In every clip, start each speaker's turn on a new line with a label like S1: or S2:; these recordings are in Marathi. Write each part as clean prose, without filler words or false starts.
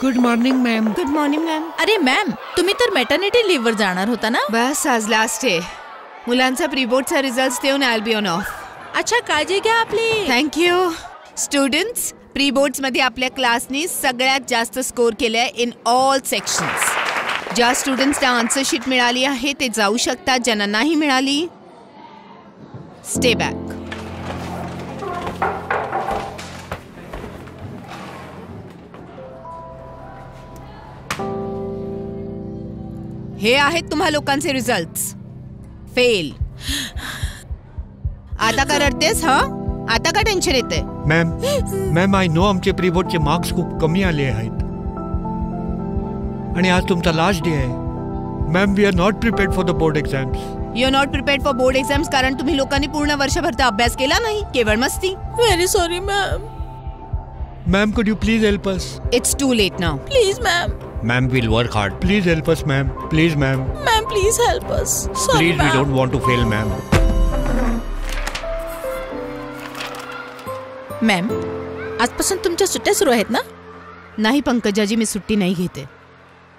S1: Good morning ma'am.
S2: Good morning ma'am.
S3: अरे मॅम, तुम्ही तर मॅटर्निटी लीव्हवर जाणार होता ना?
S2: बस आज लास्ट आहे. मुलांचा प्री बोर्डचा रिझल्ट देऊन I will be on off.
S3: अच्छा, काळजी घ्या आपली.
S2: थँक्यू. स्टुडंट्स, प्री बोर्ड्स मध्ये आपल्या क्लासनी सगळ्यात जास्त स्कोर केलाय इन ऑल सेक्शन्स. ज्या स्टुडंट्सना आन्सर शीट मिळाली आहे ते जाऊ शकतात, ज्यांना नाही मिळाली स्टे बॅक. हे आहेत तुम्हा लोकांचे रिझल्ट्स. फेल. आता का रडतेस? आता का टेन्शन येते?
S1: मॅम आय नो आमचे प्री बोर्डचे मार्क्स खूप कमी आले आहेत आणि आज तुमचा लास्ट डे आहे. Ma'am we are not prepared for the board exams.
S2: You are not prepared for board exams कारण तुम्ही लोकांनी पूर्ण वर्षभर अभ्यास केला नाही, केवळ मस्ती.
S3: Very sorry ma'am.
S1: Ma'am could you please help us?
S2: It's too late now.
S3: Please ma'am.
S1: Ma'am, we'll work hard. Please help us, ma'am. Please, ma'am.
S3: Ma'am, please help us. Sorry,
S1: Please, we don't want to fail, ma'am.
S3: Ma'am, आजपासून तुमच्या सुट्ट्या सुरू आहेत ना?
S2: नाही पंकजाजी, मी सुट्टी नाही घेते.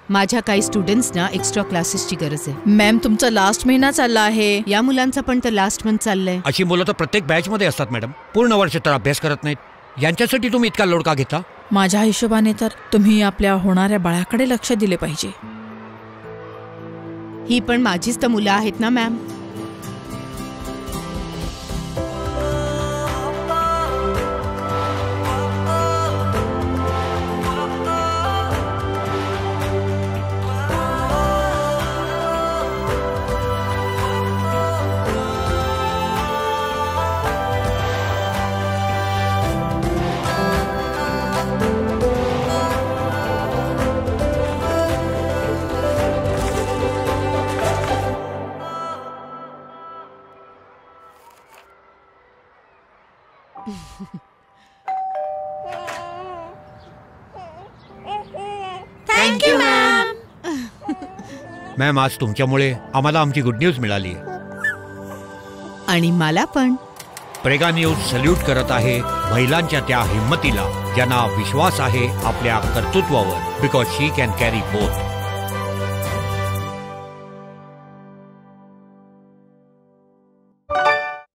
S2: माझ्या काही स्टुडंट्सना एक्स्ट्रा क्लासेसची गरज आहे.
S3: मॅम, तुमचा लास्ट महिना चालला आहे.
S2: या मुलांचा पण तर लास्ट मंथ चाललंय.
S1: अशी मुलं तर प्रत्येक बॅच मध्ये असतात मॅडम. पूर्ण वर्ष तर अभ्यास करत नाहीत. यांच्यासाठी तुम्ही इतका लोड का घेता?
S3: माझ्या हिशोबाने तर तुम्ही आपल्या होणाऱ्या बाळाकडे लक्ष दिले पाहिजे.
S2: ही पण माझीच तर मुलं आहेत ना मॅम.
S3: Thank you ma'am.
S1: मॅम आज तुमच्यामुळे आम्हाला आमची गुड न्यूज मिळाली.
S2: आणि मला पण.
S1: प्रेगा न्यूज सल्यूट करत आहे महिलांच्या त्या हिम्मतीला ज्यांना विश्वास आहे आपल्या कर्तृत्वावर. Because she can carry both.